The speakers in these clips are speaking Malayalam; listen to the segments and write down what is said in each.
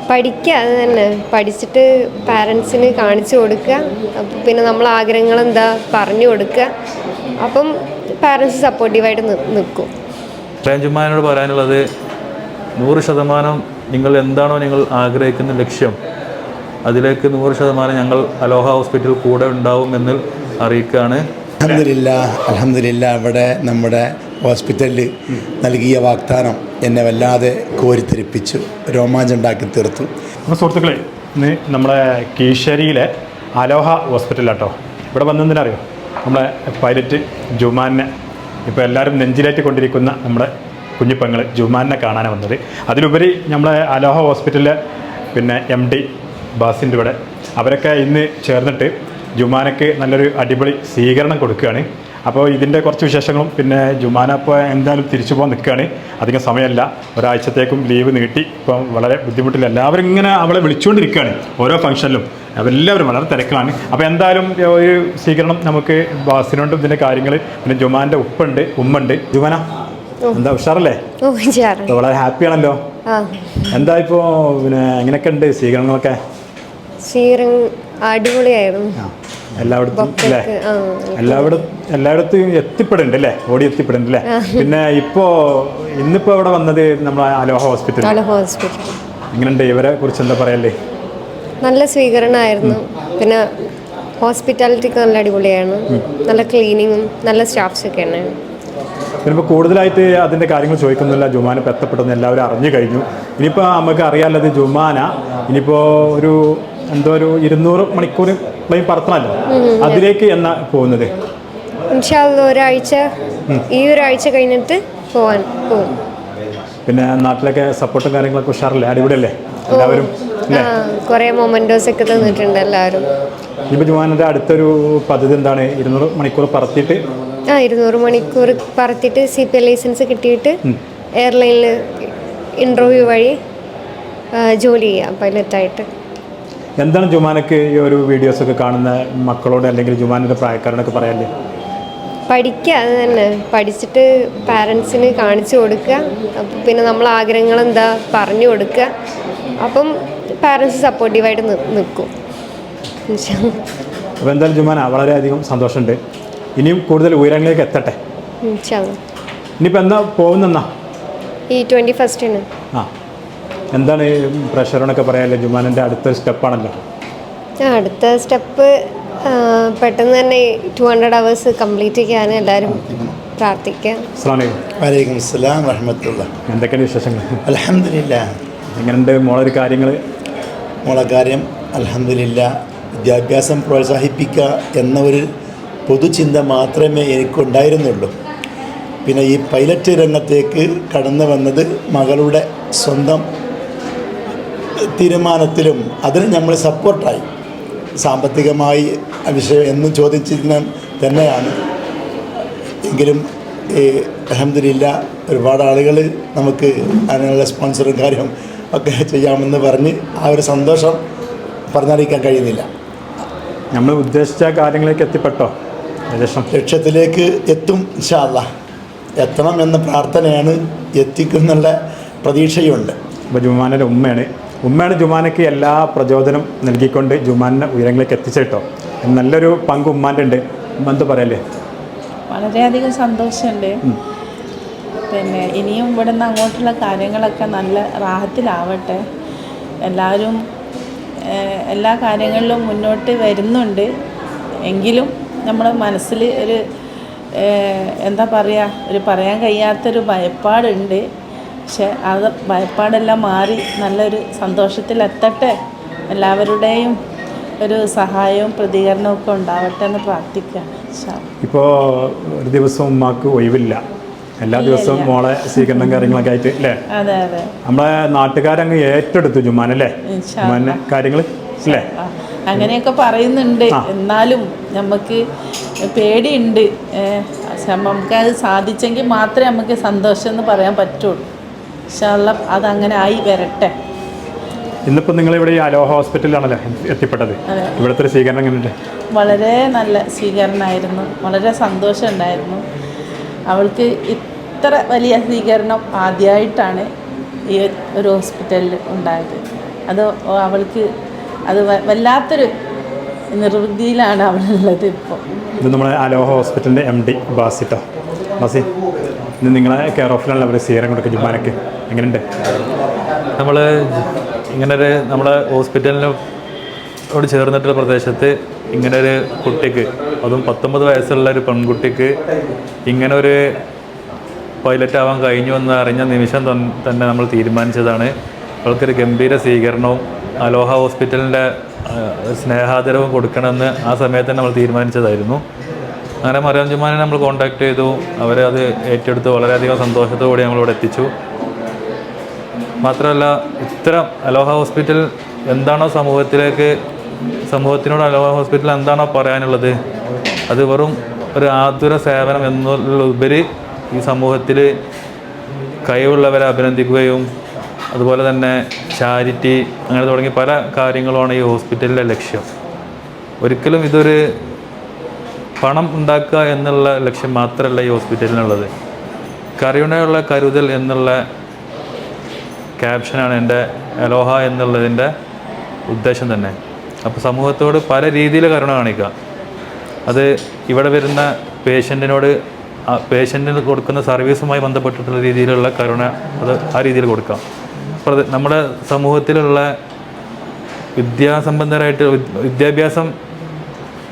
പഠിക്കുക, അത് തന്നെ. പഠിച്ചിട്ട് പാരൻസിന് കാണിച്ചു കൊടുക്കുക. അപ്പം പിന്നെ നമ്മൾ ആഗ്രഹങ്ങൾ എന്താ പറഞ്ഞു കൊടുക്കുക. അപ്പം പാരൻസ് സപ്പോർട്ടീവായിട്ട് നിൽക്കും. ജുമാനോട് പറയാനുള്ളത് 100% നിങ്ങൾ എന്താണോ നിങ്ങൾ ആഗ്രഹിക്കുന്ന ലക്ഷ്യം, അതിലേക്ക് 100% ഞങ്ങൾ അലോഹ ഹോസ്പിറ്റൽ കൂടെ ഉണ്ടാവുമെന്ന് അറിയിക്കുകയാണ്. അൽഹംദുലില്ലാ ഇവിടെ നമ്മുടെ ഹോസ്പിറ്റലിൽ നൽകിയ വാഗ്ദാനം എന്നെ വല്ലാതെ കോരിത്തെരിപ്പിച്ചു, രോമാഞ്ചുണ്ടാക്കി തീർത്തു. സുഹൃത്തുക്കളെ, ഇന്ന് നമ്മളെ കീഴ്ശേരിയിലെ അലോഹ ഹോസ്പിറ്റലാട്ടോ. ഇവിടെ വന്നതിനറിയോ, നമ്മളെ പൈലറ്റ് ജുമാനെ ഇപ്പോൾ എല്ലാവരും നെഞ്ചിലേറ്റി കൊണ്ടിരിക്കുന്ന നമ്മുടെ കുഞ്ഞിപ്പങ്ങൾ ജുമാനെ കാണാനാണ് വന്നത്. അതിലുപരി നമ്മളെ അലോഹ ഹോസ്പിറ്റലിലെ MD ബാസിൻ്റെ ഇവിടെ അവരൊക്കെ ഇന്ന് ചേർന്നിട്ട് ജുമാനയ്ക്ക് നല്ലൊരു അടിപൊളി സ്വീകരണം കൊടുക്കുകയാണ്. അപ്പോൾ ഇതിൻ്റെ കുറച്ച് വിശേഷങ്ങളും പിന്നെ ജുമാന ഇപ്പോൾ എന്തായാലും തിരിച്ചു പോകാൻ നിൽക്കുകയാണ്. അധികം സമയമല്ല, ഒരാഴ്ചത്തേക്കും ലീവ് നീട്ടി. ഇപ്പം വളരെ ബുദ്ധിമുട്ടില്ല. എല്ലാവരും ഇങ്ങനെ അവളെ വിളിച്ചുകൊണ്ടിരിക്കുകയാണ് ഓരോ ഫംഗ്ഷനിലും. എല്ലാവരും വളരെ തിരക്കാണ്. അപ്പോൾ എന്തായാലും ഒരു സ്വീകരണം നമുക്ക് ബാസിനോണ്ട് ഇതിൻ്റെ കാര്യങ്ങൾ, പിന്നെ ജുമാൻ്റെ ഉമ്മയുണ്ട്. ജുമാന എന്താ ഉഷാറല്ലേ? വളരെ ഹാപ്പിയാണല്ലോ. എന്താ ഇപ്പോൾ പിന്നെ എങ്ങനെയൊക്കെ ഉണ്ട് സ്വീകരണങ്ങളൊക്കെ? അടിപൊളിയായിരുന്നു. എല്ലായിടത്തും അല്ലേ? എല്ലായിടത്തും എത്തിപ്പെടുന്നുണ്ട് അല്ലേ? ഓടി എത്തിപ്പെടുന്നുണ്ട് അല്ലേ? പിന്നെ ഇന്നിപ്പോ ഇവിടെ വന്നത് നമ്മൾ അലോഹ ഹോസ്പിറ്റൽ. എങ്ങനെയുണ്ട്? ഇവരെ കുറിച്ച് എന്താ പറയല്ലേ? നല്ല സ്വീകരണമായിരുന്നു. പിന്നെ ഹോസ്പിറ്റാലിറ്റി നല്ല അടിപൊളിയാണ്. നല്ല ക്ലീനിങ്ങും നല്ല സ്റ്റാഫ്സ് ഒക്കെയാണ്. പിന്നെ ഇപ്പോൾ കൂടുതലായിട്ട് അതിൻ്റെ കാര്യങ്ങൾ ചോദിക്കുന്നില്ല. ജുമാന ഇപ്പോൾ എത്തപ്പെട്ടെന്ന് എല്ലാവരും അറിഞ്ഞു കഴിഞ്ഞു. ഇനിയിപ്പോൾ നമുക്ക് അറിയാനുള്ളത് ജുമാന ഇനിയിപ്പോൾ ഒരു 200 മണിക്കൂർ പ്ലെയിൻ പറത്തണമല്ലോ, അതിലേക്ക് എന്നാ പോകുന്നത്? ഈ ഒരാഴ്ച കഴിഞ്ഞിട്ട് പോകും. പിന്നെ നാട്ടിലൊക്കെ സപ്പോർട്ടും കാര്യങ്ങളൊക്കെ ഉഷാറല്ലേ? അടിപൊളിയല്ലേ എല്ലാവരും? കുറേ മൊമെന്റോസ് ഒക്കെ തന്നിട്ടുണ്ട് എല്ലാവരും. ഇപ്പോൾ ജുമാനൻ്റെ അടുത്തൊരു പദ്ധതി എന്താണ്? 200 മണിക്കൂർ പറത്തിയിട്ട് 200 മണിക്കൂർ പറത്തിയിട്ട് CPL ലൈസൻസ് കിട്ടിയിട്ട് എയർലൈനിൽ ഇൻ്റർവ്യൂ വഴി ജോലി ചെയ്യാം പൈലറ്റായിട്ട്. എന്താണ് ജുമാനക്ക് ഈ ഒരു വീഡിയോസൊക്കെ കാണുന്ന മക്കളോട് അല്ലെങ്കിൽ ജുമാനയുടെ പ്രായക്കാരോടൊക്കെ പറയാല്ലേ? പഠിക്കുക, അത് തന്നെ. പഠിച്ചിട്ട് പാരൻസിന് കാണിച്ചു കൊടുക്കുക. അപ്പം പിന്നെ നമ്മൾ ആഗ്രഹങ്ങൾ എന്താ പറഞ്ഞു കൊടുക്കുക. അപ്പം പാരൻസ് സപ്പോർട്ടീവായിട്ട് നിൽക്കും. അപ്പോൾ എന്തായാലും ജുമാന വളരെയധികം സന്തോഷമുണ്ട്. ഇനിയും കൂടുതൽ ഉയരങ്ങളിലേക്ക് എത്തട്ടെ. ഇനിയിപ്പോൾ എന്താ പോകുന്നെന്നാ? ഈ 21st. എന്താണ് പ്രഷറോടൊക്കെ പറയാല്ലേ? ജുമാനൻ്റെ അടുത്തൊരു സ്റ്റെപ്പാണല്ലോ. അടുത്ത സ്റ്റെപ്പ് പെട്ടെന്ന് തന്നെ 200 hours കംപ്ലീറ്റ് ചെയ്യാൻ എല്ലാവരും പ്രാർത്ഥിക്കാം. വലൈക്കും അസ്സലാം വറഹ്മത്തുള്ളാഹി. എന്തൊക്കെയാണ് വിശേഷങ്ങൾ? അൽഹംദുലില്ലാ. എങ്ങനെയുണ്ട് മോളൊരു കാര്യങ്ങൾ? മോളെ കാര്യം അൽഹംദുലില്ലാ. വിദ്യാഭ്യാസം പ്രോത്സാഹിപ്പിക്കുക എന്ന ഒരു പൊതുചിന്ത മാത്രമേ എനിക്കുണ്ടായിരുന്നുള്ളൂ. പിന്നെ ഈ പൈലറ്റ് രംഗത്തേക്ക് കടന്നു വന്നത് മകളുടെ സ്വന്തം തീരുമാനത്തിലും അതിന് നമ്മൾ സപ്പോർട്ടായി. സാമ്പത്തികമായി വിഷയം എന്നും ചോദിച്ചിരുന്ന തന്നെയാണ്. എങ്കിലും അൽഹംദുലില്ലാ ഒരുപാട് ആളുകൾ നമുക്ക് അതിനുള്ള സ്പോൺസറും കാര്യം ഒക്കെ ചെയ്യാമെന്ന് പറഞ്ഞ് ആ ഒരു സന്തോഷം പറഞ്ഞറിയിക്കാൻ കഴിയുന്നില്ല. നമ്മൾ ഉദ്ദേശിച്ച കാര്യങ്ങളിലേക്ക് എത്തിപ്പെട്ടോ? ലക്ഷ്യത്തിലേക്ക് എത്തും ഇൻഷാ അല്ലാഹ്. എത്തണം എന്ന പ്രാർത്ഥനയാണ്, എത്തിക്കുന്നുള്ള പ്രതീക്ഷയുണ്ട്. അപ്പോൾ ജുമാനയുടെ ഉമ്മയാണ് ജുമാനയ്ക്ക് എല്ലാ പ്രചോദനം നൽകിക്കൊണ്ട് ജുമാനെ ഉയരങ്ങളിലേക്ക് എത്തിച്ചിട്ടോ. നല്ലൊരു പങ്ക് ഉമ്മാൻ്റെ ഉണ്ട്. എന്താ പറയല്ലേ? വളരെയധികം സന്തോഷമുണ്ട്. പിന്നെ ഇനിയും ഇവിടുന്ന് അങ്ങോട്ടുള്ള കാര്യങ്ങളൊക്കെ നല്ല റാഹത്തിലാവട്ടെ. എല്ലാവരും എല്ലാ കാര്യങ്ങളിലും മുന്നോട്ട് വരുന്നുണ്ട്. എങ്കിലും നമ്മുടെ മനസ്സിൽ ഒരു എന്താ പറയുക, ഒരു പറയാൻ കഴിയാത്തൊരു ഭയപ്പാടുണ്ട്. പക്ഷെ അത് ഭയപ്പാടെല്ലാം മാറി നല്ലൊരു സന്തോഷത്തിലെത്തട്ടെ. എല്ലാവരുടെയും ഒരു സഹായവും പ്രതികരണവും ഒക്കെ ഉണ്ടാവട്ടെ എന്ന് പ്രാർത്ഥിക്കുകയാണ്. ഇപ്പോൾ ഒരു ദിവസം ഉമ്മാക്ക് ഒഴിവില്ല, എല്ലാ ദിവസവും മോളെ സ്വീകരണം കാര്യങ്ങളൊക്കെ ആയിട്ട് അല്ലേ? അതെ അതെ. നമ്മളെ നാട്ടുകാരങ്ങ് ഏറ്റെടുത്തു ജുമാനല്ലേ കാര്യങ്ങൾ അല്ലേ? അങ്ങനെയൊക്കെ പറയുന്നുണ്ട്. എന്നാലും നമുക്ക് പേടിയുണ്ട്. നമുക്കത് സാധിച്ചെങ്കിൽ മാത്രമേ നമുക്ക് സന്തോഷം എന്ന് പറയാൻ പറ്റുള്ളൂ. ഇൻഷാ അല്ലാഹ് അതങ്ങനെ ആയി വരട്ടെ. ഇന്നിപ്പോൾ നിങ്ങളിവിടെ ഈ അലോഹ ഹോസ്പിറ്റലിലാണല്ലോ എത്തിപ്പെട്ടത്. ഇവിടുത്തെ ഒരു സ്വീകരണം എങ്ങനെയുണ്ട്? വളരെ നല്ല സ്വീകരണമായിരുന്നു. വളരെ സന്തോഷമുണ്ടായിരുന്നു. അവൾക്ക് ഇത്ര വലിയ സ്വീകരണം ആദ്യമായിട്ടാണ് ഈ ഒരു ഹോസ്പിറ്റലിൽ ഉണ്ടായത്. അത് അവൾക്ക് അത് വല്ലാത്തൊരു നിർവൃതിയിലാണ് അവളുള്ളത് ഇപ്പോൾ. ഇത് നമ്മുടെ അലോഹ ഹോസ്പിറ്റലിൻ്റെ MD ബാസിട്ടോ. ബാസി, ഇത് നിങ്ങളെ കെയർ ഓഫിലാണ് അവർ സീരം കൊടുക്കുക ജുമാനക്ക്, എങ്ങനെയുണ്ട്? നമ്മൾ ഇങ്ങനൊരു നമ്മുടെ ഹോസ്പിറ്റലിനോട് ചേർന്നിട്ടുള്ള പ്രദേശത്ത് ഇങ്ങനൊരു കുട്ടിക്ക്, അതും 19 വയസ്സുള്ള ഒരു പെൺകുട്ടിക്ക് ഇങ്ങനെ ഒരു പൈലറ്റ് ആവാൻ കഴിഞ്ഞു എന്ന് അറിഞ്ഞ നിമിഷം തന്നെ നമ്മൾ തീരുമാനിച്ചതാണ് അവൾക്കൊരു ഗംഭീര സ്വീകരണവും അലോഹ ഹോസ്പിറ്റലിൻ്റെ സ്നേഹാദരവും കൊടുക്കണമെന്ന് ആ സമയത്ത് നമ്മൾ തീരുമാനിച്ചതായിരുന്നു. അങ്ങനെ മറിയം ജുമാനെ നമ്മൾ കോൺടാക്ട് ചെയ്തു. അവരെ അത് ഏറ്റെടുത്ത് വളരെയധികം സന്തോഷത്തോടെ നമ്മളിവിടെ എത്തിച്ചു. മാത്രമല്ല, ഇത്തരം അലോഹ ഹോസ്പിറ്റൽ എന്താണോ സമൂഹത്തിനോട് അലോഹ ഹോസ്പിറ്റൽ എന്താണോ പറയാനുള്ളത്, അത് വെറും ഒരു ആതുര സേവനം എന്നുള്ളതിലുപരി ഈ സമൂഹത്തിൽ കഴിവുള്ളവരെ അഭിനന്ദിക്കുകയും അതുപോലെ തന്നെ ചാരിറ്റി അങ്ങനെ തുടങ്ങി പല കാര്യങ്ങളുമാണ് ഈ ഹോസ്പിറ്റലിലെ ലക്ഷ്യം. ഒരിക്കലും ഇതൊരു പണം ഉണ്ടാക്കുക എന്നുള്ള ലക്ഷ്യം മാത്രമല്ല ഈ ഹോസ്പിറ്റലിനുള്ളത്. കരുണയുള്ള കരുതൽ എന്നുള്ള ക്യാപ്ഷനാണ് എൻ്റെ അലോഹ എന്നുള്ളതിൻ്റെ ഉദ്ദേശം തന്നെ. അപ്പോൾ സമൂഹത്തോട് പല രീതിയിൽ കരുണ കാണിക്കുക. അത് ഇവിടെ വരുന്ന പേഷ്യൻറ്റിന് കൊടുക്കുന്ന സർവീസുമായി ബന്ധപ്പെട്ടിട്ടുള്ള രീതിയിലുള്ള കരുണ അത് ആ രീതിയിൽ കൊടുക്കാം. നമ്മുടെ സമൂഹത്തിലുള്ള വിദ്യാസമ്പന്നരായിട്ട് വിദ്യാഭ്യാസം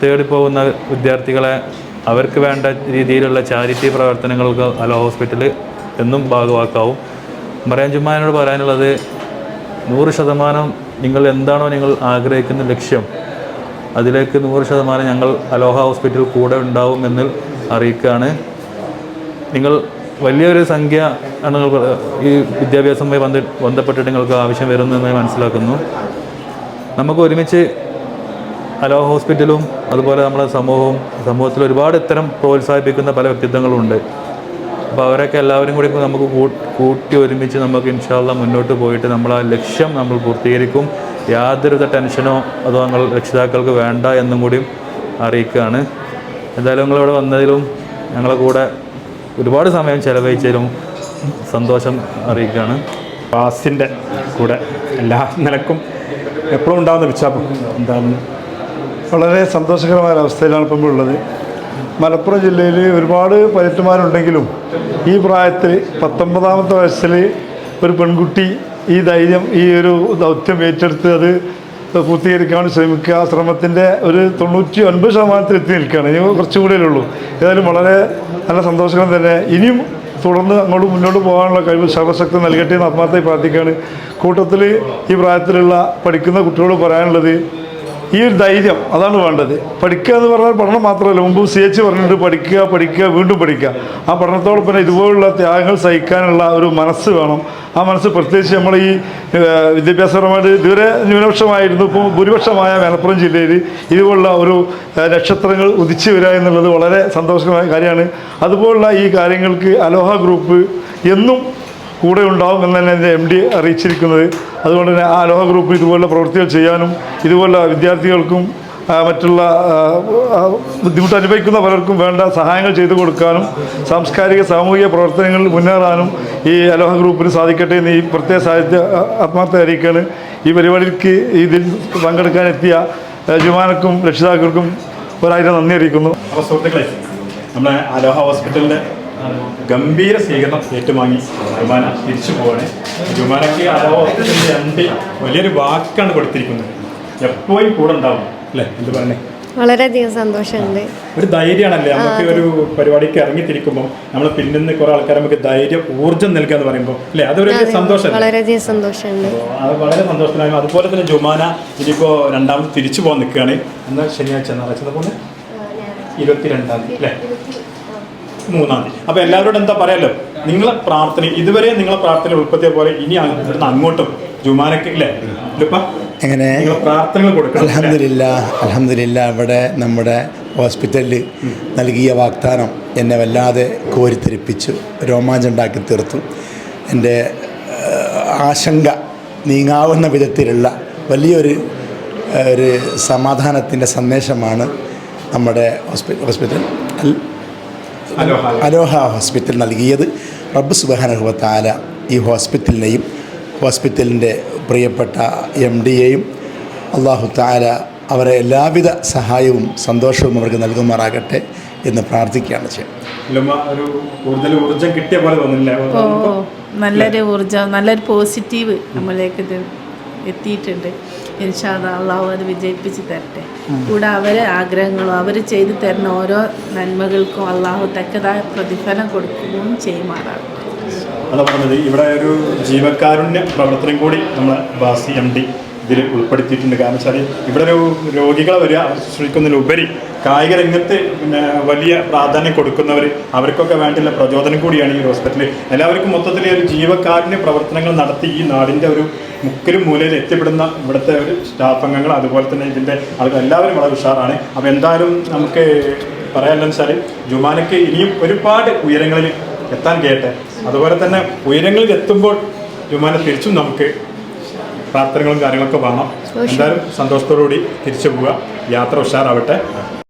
തേടിപ്പോകുന്ന വിദ്യാർത്ഥികളെ അവർക്ക് വേണ്ട രീതിയിലുള്ള ചാരിറ്റി പ്രവർത്തനങ്ങൾക്ക് അലോഹ ഹോസ്പിറ്റൽ എന്നും ഭാഗവാക്കാവും. മറിയം ജുമാനോട് പറയാനുള്ളത് 100% നിങ്ങൾ എന്താണോ നിങ്ങൾ ആഗ്രഹിക്കുന്ന ലക്ഷ്യം, അതിലേക്ക് 100% ഞങ്ങൾ അലോഹ ഹോസ്പിറ്റൽ കൂടെ ഉണ്ടാവുമെന്ന് അറിയിക്കുകയാണ്. നിങ്ങൾ വലിയൊരു സംഖ്യ ആണ് ഈ വിദ്യാഭ്യാസവുമായി ബന്ധപ്പെട്ടിട്ട് നിങ്ങൾക്ക് ആവശ്യം വരുന്നതെന്ന് മനസ്സിലാക്കുന്നു. നമുക്ക് ഒരുമിച്ച് അലോഹ ഹോസ്പിറ്റലും അതുപോലെ നമ്മുടെ സമൂഹത്തിൽ ഒരുപാട് ഇത്തരം പ്രോത്സാഹിപ്പിക്കുന്ന പല വ്യക്തിത്വങ്ങളുണ്ട്. അപ്പോൾ അവരൊക്കെ എല്ലാവരും കൂടി നമുക്ക് കൂട്ടി ഒരുമിച്ച് നമുക്ക് ഇൻഷാ അല്ലാഹ് മുന്നോട്ട് പോയിട്ട് നമ്മൾ ആ ലക്ഷ്യം നമ്മൾ പൂർത്തീകരിക്കും. യാതൊരുവിധ ടെൻഷനോ അതോ ഞങ്ങൾ രക്ഷിതാക്കൾക്ക് വേണ്ട എന്നും കൂടിയും അറിയിക്കുകയാണ്. എന്തായാലും നിങ്ങളിവിടെ വന്നതിലും ഞങ്ങളെ കൂടെ ഒരുപാട് സമയം ചെലവഴിച്ചതിലും സന്തോഷം അറിയിക്കുകയാണ്. ബാസിൻ്റെ കൂടെ എല്ലാ നിലക്കും എപ്പോഴും ഉണ്ടാകുന്ന വിച്ചാപ്പം എന്താണ്? വളരെ സന്തോഷകരമായ അവസ്ഥയിലാണ് ഇപ്പം ഉള്ളത്. മലപ്പുറം ജില്ലയിൽ ഒരുപാട് പൈലറ്റുമാരുണ്ടെങ്കിലും ഈ പ്രായത്തിൽ 19ാമത്തെ വയസ്സിൽ ഒരു പെൺകുട്ടി ഈ ധൈര്യം, ഈ ഒരു ദൗത്യം ഏറ്റെടുത്ത് അത് പൂർത്തീകരിക്കാൻ ശ്രമിക്കുക. ആ ശ്രമത്തിൻ്റെ ഒരു 99% എത്തി നിൽക്കുകയാണ്. ഇനി കുറച്ചുകൂടിയേ ഉള്ളൂ. ഏതായാലും വളരെ നല്ല സന്തോഷകരം തന്നെ. ഇനിയും തുടർന്ന് അങ്ങോട്ട് മുന്നോട്ട് പോകാനുള്ള കഴിവ് സർവശക്തി നൽകട്ടെ എന്ന് ആത്മാർത്ഥമായി പ്രാർത്ഥിക്കുകയാണ്. കൂട്ടത്തിൽ ഈ പ്രായത്തിലുള്ള പഠിക്കുന്ന കുട്ടികളോട് പറയാനുള്ളത്, ഈ ഒരു ധൈര്യം അതാണ് വേണ്ടത്. പഠിക്കുക എന്ന് പറഞ്ഞാൽ പഠനം മാത്രമല്ല, മുമ്പ് CH പറഞ്ഞിട്ട് പഠിക്കുക വീണ്ടും പഠിക്കുക. ആ പഠനത്തോടൊപ്പം ഇതുപോലുള്ള ത്യാഗങ്ങൾ സഹിക്കാനുള്ള ഒരു മനസ്സ് വേണം. ആ മനസ്സ് പ്രത്യേകിച്ച് നമ്മൾ ഈ വിദ്യാഭ്യാസപരമായിട്ട് ഇതുവരെ ന്യൂനപക്ഷമായിരുന്നു, ഇപ്പോൾ ഭൂരിപക്ഷമായ മലപ്പുറം ജില്ലയിൽ ഇതുപോലുള്ള ഒരു നക്ഷത്രങ്ങൾ ഉദിച്ചു വരിക എന്നുള്ളത് വളരെ സന്തോഷകരമായ കാര്യമാണ്. അതുപോലുള്ള ഈ കാര്യങ്ങൾക്ക് അലോഹ ഗ്രൂപ്പ് എന്നും കൂടെ ഉണ്ടാവും എന്ന് തന്നെ എൻ്റെ MD അറിയിച്ചിരിക്കുന്നത്. അതുകൊണ്ട് തന്നെ ആ അലോഹ ഗ്രൂപ്പ് ഇതുപോലുള്ള പ്രവൃത്തികൾ ചെയ്യാനും ഇതുപോലുള്ള വിദ്യാർത്ഥികൾക്കും മറ്റുള്ള ബുദ്ധിമുട്ട് അനുഭവിക്കുന്ന പലർക്കും വേണ്ട സഹായങ്ങൾ ചെയ്തു കൊടുക്കാനും സാംസ്കാരിക സാമൂഹിക പ്രവർത്തനങ്ങളിൽ മുന്നേറാനും ഈ അലോഹ ഗ്രൂപ്പിന് സാധിക്കട്ടെ എന്ന് ഈ പ്രത്യേക സാഹിത്യ ആത്മാർത്ഥ അറിയിക്കുകയാണ്. ഈ പരിപാടിക്ക് ഇതിൽ പങ്കെടുക്കാനെത്തിയ ജുമാനക്കും രക്ഷിതാക്കൾക്കും 1000 നന്ദി അറിയിക്കുന്നു. അപ്പോൾ സുഹൃത്തുക്കളെ, നമ്മുടെ അലോഹ ഹോസ്പിറ്റലിൻ്റെ ഗംഭീര സ്വീകരണം ഏറ്റുവാങ്ങി ജുമാന തിരിച്ചു പോവാണ്. ജുമാനയ്ക്ക് അലോഹ ഹോസ്പിറ്റലിൻ്റെ MD വലിയൊരു വാക്കാണ് കൊടുത്തിരിക്കുന്നത്, എപ്പോഴും കൂടെ ഉണ്ടാവും അല്ലേ? എന്ത് പറഞ്ഞേ? വളരെയധികം സന്തോഷമുണ്ട്. ഒരു ധൈര്യമാണല്ലേ നമുക്ക് ഒരു പരിപാടിക്ക് ഇറങ്ങിത്തിരിക്കുമ്പോൾ നമ്മൾ പിന്നിൽ കുറേ ആൾക്കാർ നമുക്ക് ധൈര്യം ഊർജ്ജം നൽകുക എന്ന് പറയുമ്പോൾ അല്ലേ, അതൊരു സന്തോഷം. വളരെയധികം സന്തോഷമുണ്ട്. അത് വളരെ സന്തോഷത്തിലായിരുന്നു. അതുപോലെ തന്നെ ജുമാന ഇനിയിപ്പോൾ രണ്ടാമത് തിരിച്ചു പോകാൻ നിൽക്കുകയാണ്. എന്നാൽ ശനിയാഴ്ച ഞായറാഴ്ച പോകുന്നത് 22-ാം തീയതി അല്ലേ, 3-ാം തീയതി. അപ്പോൾ എല്ലാവരോടും എന്താ പറയാലോ, നിങ്ങളെ പ്രാർത്ഥന ഇതുവരെ നിങ്ങളെ പ്രാർത്ഥന ഉൾപ്പെടുത്തിയ പോലെ ഇനി ഇവിടുന്ന് അങ്ങോട്ടും ജുമാനക്ക് ഇല്ലേ എങ്ങനെ പ്രാർത്ഥനകൾ കൊടുക്കണം. അൽഹംദുലില്ലാ ഇവിടെ നമ്മുടെ ഹോസ്പിറ്റലിൽ നൽകിയ വാഗ്ദാനം എന്നെ വല്ലാതെ കോരിത്തെരിപ്പിച്ചു, രോമാഞ്ചുണ്ടാക്കി തീർത്തു. എൻ്റെ ആശങ്ക നീങ്ങാവുന്ന വിധത്തിലുള്ള വലിയൊരു സമാധാനത്തിൻ്റെ സന്ദേശമാണ് നമ്മുടെ ഹോസ്പിറ്റൽ അലോഹ ഹോസ്പിറ്റൽ നൽകിയത്. റബ്ബ് സുബ്ഹാനഹു വ തആല ഈ ഹോസ്പിറ്റലിനെയും ഹോസ്പിറ്റലിൻ്റെ പ്രിയപ്പെട്ട MD-യെയും അള്ളാഹു തആല അവരെ എല്ലാവിധ സഹായവും സന്തോഷവും അവർക്ക് നൽകുമാറാകട്ടെ എന്ന് പ്രാർത്ഥിക്കുകയാണ് ചെയ്യുന്നത്. ഒരു കൂടുതൽ ഊർജ്ജം കിട്ടിയ പോലെ തോന്നില്ല? നല്ലൊരു ഊർജ്ജം, നല്ലൊരു പോസിറ്റീവ് നമ്മളിലേക്ക് ഇത് എത്തിയിട്ടുണ്ട്. ഇൻഷാ അല്ലാഹ് അള്ളാഹു അത് വിജയിപ്പിച്ച് തരട്ടെ. കൂടെ അവരെ ആഗ്രഹങ്ങളും അവർ ചെയ്തു തരുന്ന ഓരോ നന്മകൾക്കും അള്ളാഹു തക്കതായ പ്രതിഫലം കൊടുക്കുകയും ചെയ്യുമാറാകട്ടെ. അതാ പറഞ്ഞത്, ഇവിടെ ഒരു ജീവകാരുണ്യ പ്രവർത്തനം കൂടി നമ്മളെ ബാസി MD ഇതിൽ ഉൾപ്പെടുത്തിയിട്ടുണ്ട്. കാരണം വെച്ചാൽ ഇവിടെ ഒരു രോഗികളെ വരിക ശ്രമിക്കുന്നതിലുപരി കായിക രംഗത്ത് പിന്നെ വലിയ പ്രാധാന്യം കൊടുക്കുന്നവർ, അവർക്കൊക്കെ വേണ്ടിയുള്ള പ്രചോദനം കൂടിയാണ് ഈ ഹോസ്പിറ്റലിൽ. എല്ലാവർക്കും മൊത്തത്തിൽ ഒരു ജീവകാരുണ്യ പ്രവർത്തനങ്ങൾ നടത്തി ഈ നാടിൻ്റെ ഒരു മുക്കിലും മൂലയിൽ എത്തിപ്പെടുന്ന ഇവിടുത്തെ ഒരു സ്റ്റാഫ് അംഗങ്ങൾ, അതുപോലെ തന്നെ ഇതിൻ്റെ ആളുകൾ എല്ലാവരും വളരെ ഉഷാറാണ്. അപ്പോൾ എന്തായാലും നമുക്ക് പറയാനുള്ളതെന്ന് വെച്ചാൽ ജുമാനയ്ക്ക് ഇനിയും ഒരുപാട് ഉയരങ്ങളിൽ എത്താൻ കഴിയട്ടെ. അതുപോലെ തന്നെ ഉയരങ്ങളിൽ എത്തുമ്പോൾ ജുമാനെ തിരിച്ചും നമുക്ക് പ്രാർത്ഥനകളും കാര്യങ്ങളൊക്കെ വേണം. എന്തായാലും സന്തോഷത്തോടുകൂടി തിരിച്ചു പോവുക. യാത്ര ഉഷാറാവട്ടെ.